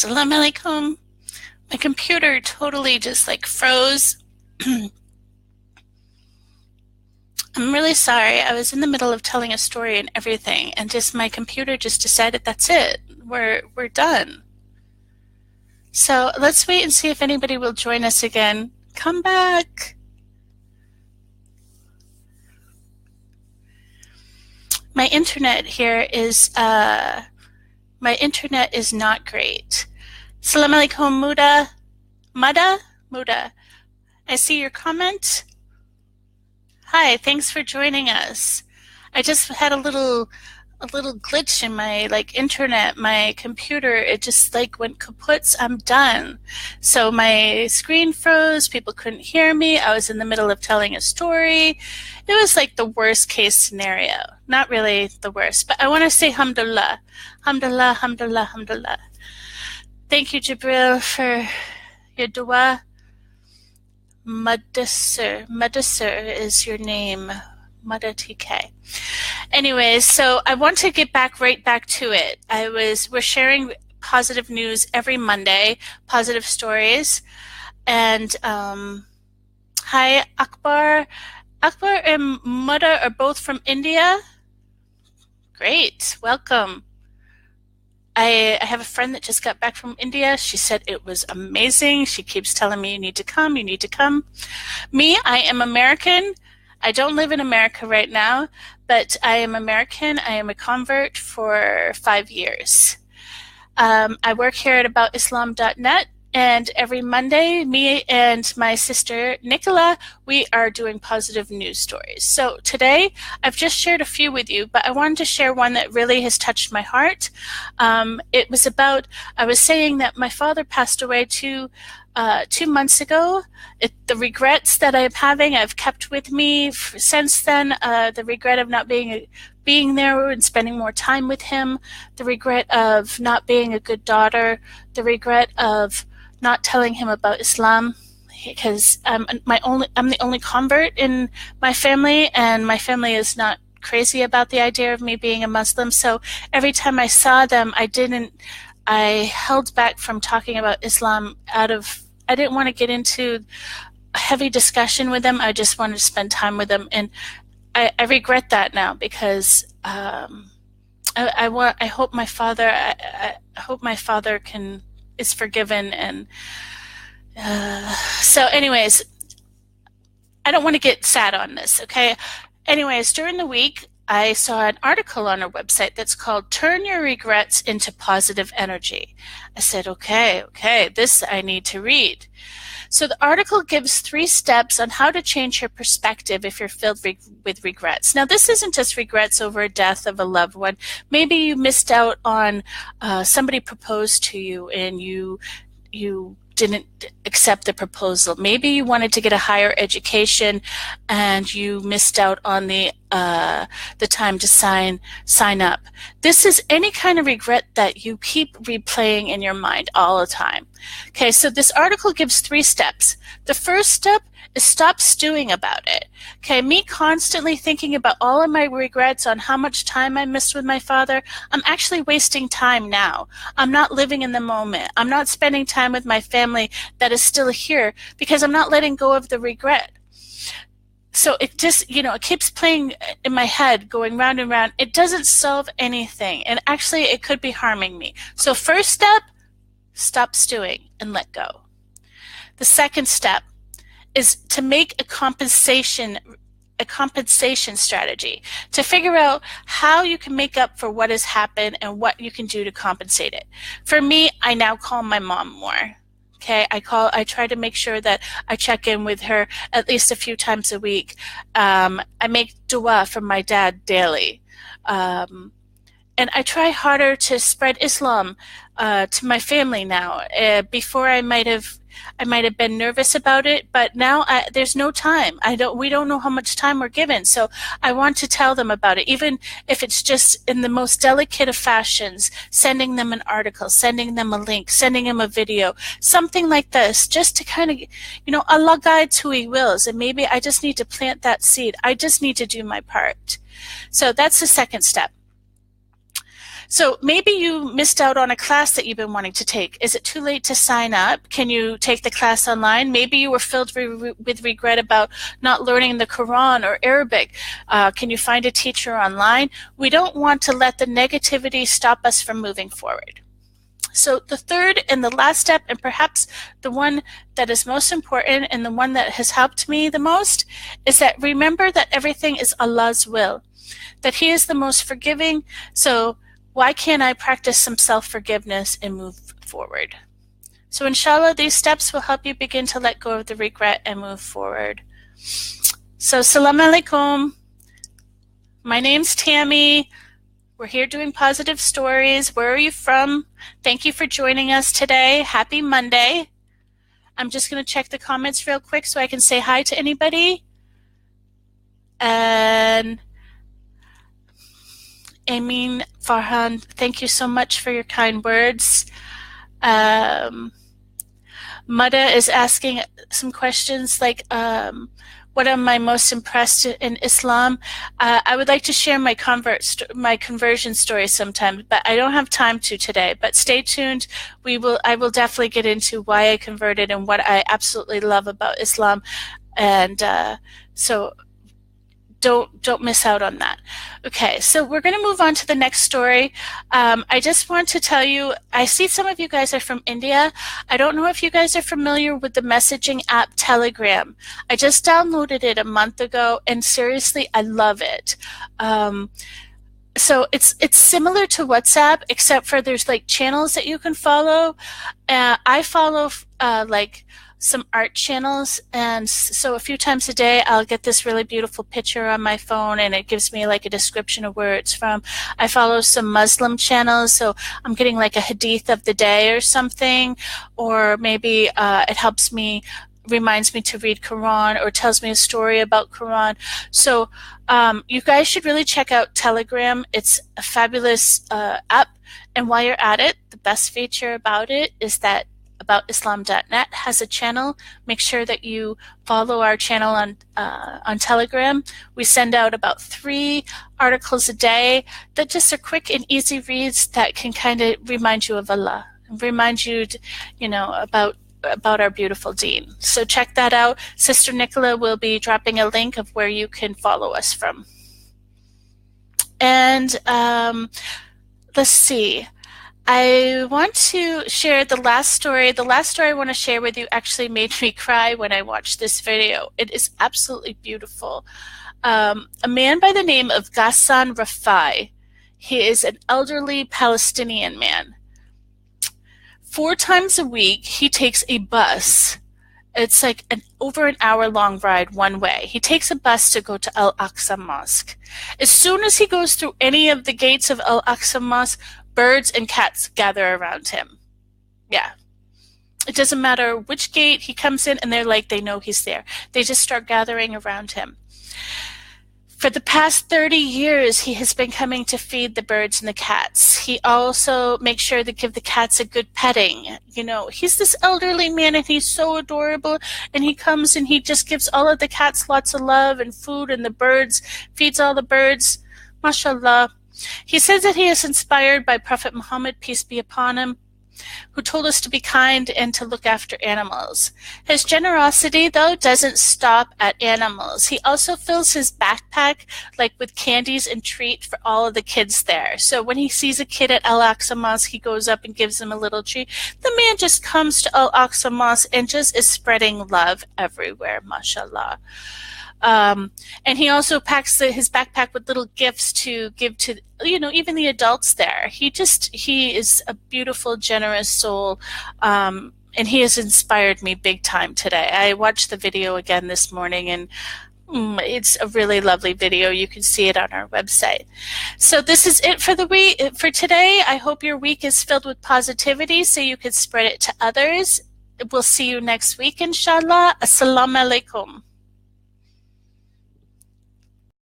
Assalamu alaikum. My computer totally just like froze. I'm really sorry. I was in the middle of telling a story and everything, and just my computer just decided that's it. We're done. So let's wait and see if anybody will join us again. Come back. My internet here is not great. Assalamu alaikum, Muda. I see your comment. Hi, thanks for joining us. I just had a little glitch in my internet, my computer. It just went kaput. I'm done. So my screen froze. People couldn't hear me. I was in the middle of telling a story. It was like the worst case scenario. Not really the worst, but I want to say alhamdulillah. Alhamdulillah. Thank you, Jibril, for your dua. Mudassir is your name. Mada TK. Anyways, so I want to get right back to it. We're sharing positive news every Monday, positive stories. And hi, Akbar. Akbar and Mada are both from India. Great, welcome. I have a friend that just got back from India. She said it was amazing. She keeps telling me, you need to come. Me, I am American. I don't live in America right now, but I am American. I am a convert for 5 years. I work here at aboutislam.net, and every Monday, me and my sister, Nicola, we are doing positive news stories. So today, I've just shared a few with you, but I wanted to share one that really has touched my heart. It was about, I was saying that my father passed away 2 months ago. The regrets that I'm having, I've kept with me since then. The regret of not being there and spending more time with him. The regret of not being a good daughter. The regret of not telling him about Islam, because I'm the only convert in my family, and my family is not crazy about the idea of me being a Muslim. So every time I saw them, I held back from talking about Islam I didn't want to get into a heavy discussion with them. I just wanted to spend time with them, and I regret that now, because I hope my father is forgiven. And so anyways, I don't want to get sad on this, okay? Anyways, during the week, I saw an article on our website that's called Turn Your Regrets into Positive Energy. I said, okay, this I need to read. So the article gives 3 steps on how to change your perspective if you're filled with regrets. Now, this isn't just regrets over a death of a loved one. Maybe you missed out on somebody proposed to you and you didn't accept the proposal. Maybe you wanted to get a higher education and you missed out on the time to sign up. This is any kind of regret that you keep replaying in your mind all the time. Okay, so this article gives 3 steps. The first step is stop stewing about it. Okay, me constantly thinking about all of my regrets on how much time I missed with my father, I'm actually wasting time now. I'm not living in the moment. I'm not spending time with my family that is still here, because I'm not letting go of the regret. So it just, it keeps playing in my head, going round and round. It doesn't solve anything, and actually it could be harming me. So first step, stop stewing and let go. The second step is to make a compensation strategy, to figure out how you can make up for what has happened and what you can do to compensate it. For me, I now call my mom more. Okay, I try to make sure that I check in with her at least a few times a week. I make dua for my dad daily. And I try harder to spread Islam to my family now. Before I might have been nervous about it, but now there's no time. We don't know how much time we're given, so I want to tell them about it, even if it's just in the most delicate of fashions, sending them an article, sending them a link, sending them a video, something like this, just to kind of, Allah guides who He wills, and maybe I just need to plant that seed. I just need to do my part. So that's the second step. So maybe you missed out on a class that you've been wanting to take. Is it too late to sign up? Can you take the class online? Maybe you were filled with regret about not learning the Quran or Arabic. Can you find a teacher online? We don't want to let the negativity stop us from moving forward. So the third and the last step, and perhaps the one that is most important and the one that has helped me the most, is that remember that everything is Allah's will, that He is the most forgiving. So why can't I practice some self-forgiveness and move forward? So inshallah, these steps will help you begin to let go of the regret and move forward. So Assalamu alaikum. My name's Tammy. We're here doing positive stories. Where are you from? Thank you for joining us today. Happy Monday. I'm just going to check the comments real quick so I can say hi to anybody. And Amin Farhan, thank you so much for your kind words. Mada is asking some questions like, what am I most impressed in Islam? I would like to share my conversion story sometime, but I don't have time to today. But stay tuned. I will definitely get into why I converted and what I absolutely love about Islam, and so don't miss out on that. Okay, so we're going to move on to the next story. I just want to tell you, I see some of you guys are from India. I don't know if you guys are familiar with the messaging app Telegram. I just downloaded it a month ago, and seriously, I love it. So it's similar to WhatsApp, except for there's like channels that you can follow. I follow like some art channels, and so a few times a day I'll get this really beautiful picture on my phone and it gives me like a description of where it's from. I follow some Muslim channels, so I'm getting like a hadith of the day or something, or maybe it reminds me to read Quran or tells me a story about Quran. So you guys should really check out Telegram. It's a fabulous app, and while you're at it, the best feature about it is that aboutislam.net has a channel. Make sure that you follow our channel on Telegram. We send out about 3 articles a day that just are quick and easy reads that can kind of remind you of Allah, remind you, about our beautiful deen. So check that out. Sister Nicola will be dropping a link of where you can follow us from. And let's see. I want to share the last story. The last story I want to share with you actually made me cry when I watched this video. It is absolutely beautiful. A man by the name of Ghassan Rafai. He is an elderly Palestinian man. 4 times a week, he takes a bus. It's like over an hour-long ride one way. He takes a bus to go to Al-Aqsa Mosque. As soon as he goes through any of the gates of Al-Aqsa Mosque, birds and cats gather around him. Yeah. It doesn't matter which gate he comes in, and they know he's there. They just start gathering around him. For the past 30 years, he has been coming to feed the birds and the cats. He also makes sure to give the cats a good petting. He's this elderly man, and he's so adorable, and he comes and he just gives all of the cats lots of love and food, and the birds, feeds all the birds. MashaAllah. He says that he is inspired by Prophet Muhammad, peace be upon him, who told us to be kind and to look after animals. His generosity, though, doesn't stop at animals. He also fills his backpack with candies and treat for all of the kids there. So when he sees a kid at Al-Aqsa Mosque, he goes up and gives him a little treat. The man just comes to Al-Aqsa Mosque and just is spreading love everywhere, mashallah. And he also packs his backpack with little gifts to give to, even the adults there. He is a beautiful, generous soul, and he has inspired me big time today. I watched the video again this morning, and it's a really lovely video. You can see it on our website. So this is it for the week, for today. I hope your week is filled with positivity so you can spread it to others. We'll see you next week, inshallah. Assalamu alaikum.